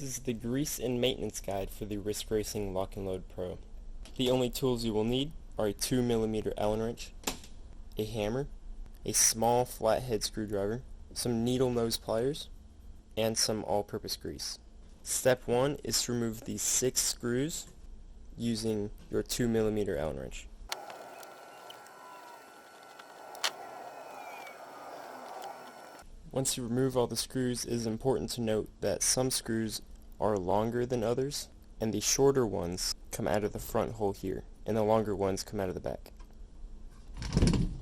This is the grease and maintenance guide for the Risk Racing Lock and Load Pro. The only tools you will need are a 2mm Allen wrench, a hammer, a small flathead screwdriver, some needle nose pliers, and some all-purpose grease. Step 1 is to remove these 6 screws using your 2mm Allen wrench. Once you remove all the screws, it is important to note that some screws are longer than others, and the shorter ones come out of the front hole here, and the longer ones come out of the back.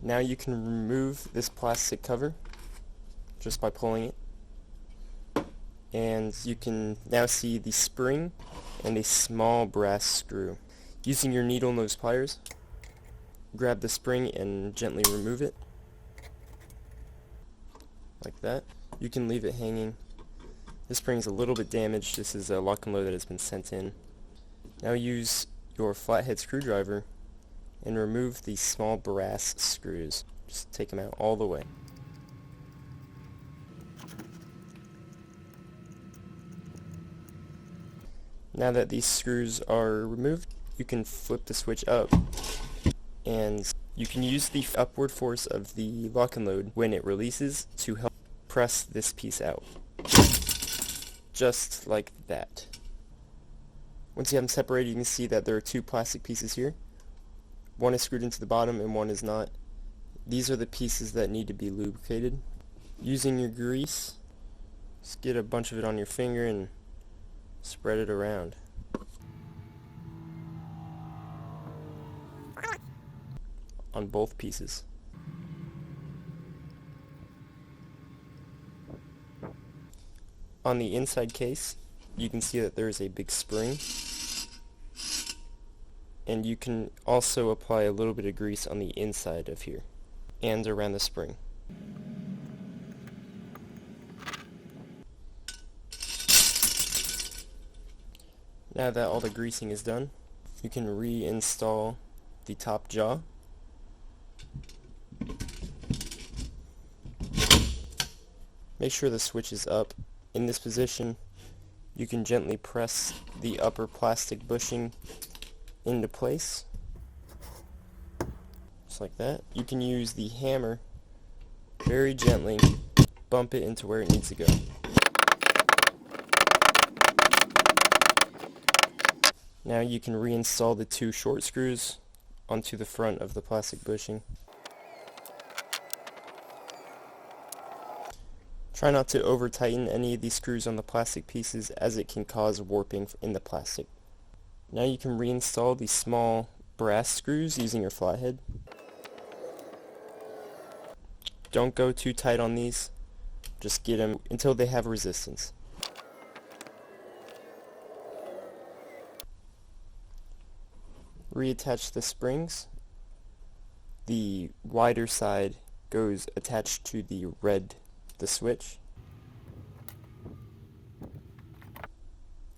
Now you can remove this plastic cover just by pulling it, and you can now see the spring and a small brass screw. Using your needle nose pliers, grab the spring and gently remove it. Like that. You can leave it hanging. This spring is a little bit damaged. This is a lock and load that has been sent in. Now use your flathead screwdriver and remove these small brass screws. Just take them out all the way. Now that these screws are removed, you can flip the switch up, and you can use the upward force of the lock and load when it releases to help press this piece out. Just like that. Once you have them separated, you can see that there are 2 plastic pieces here. One is screwed into the bottom and one is not. These are the pieces that need to be lubricated. Using your grease, just get a bunch of it on your finger and spread it around. On both pieces. On the inside case, you can see that there is a big spring, and you can also apply a little bit of grease on the inside of here and around the spring. Now that all the greasing is done, you can reinstall the top jaw. Make sure the switch is up. In this position, you can gently press the upper plastic bushing into place, just like that. You can use the hammer very gently, bump it into where it needs to go. Now you can reinstall the 2 short screws onto the front of the plastic bushing. Try not to over tighten any of these screws on the plastic pieces, as it can cause warping in the plastic. Now you can reinstall these small brass screws using your flathead. Don't go too tight on these, just get them until they have resistance. Reattach the springs. The wider side goes attached to the switch.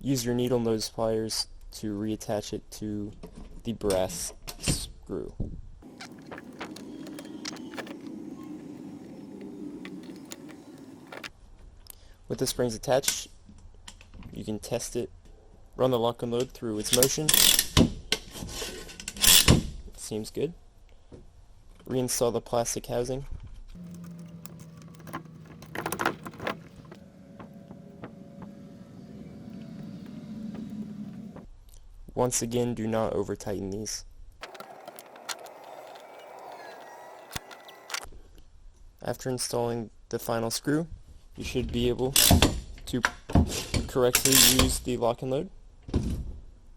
Use your needle nose pliers to reattach it to the brass screw. With the springs attached, you can test it. Run the lock and load through its motion. Seems good. Reinstall the plastic housing. Once again, do not over tighten these. After installing the final screw, you should be able to correctly use the lock and load,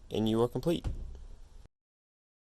and you are complete.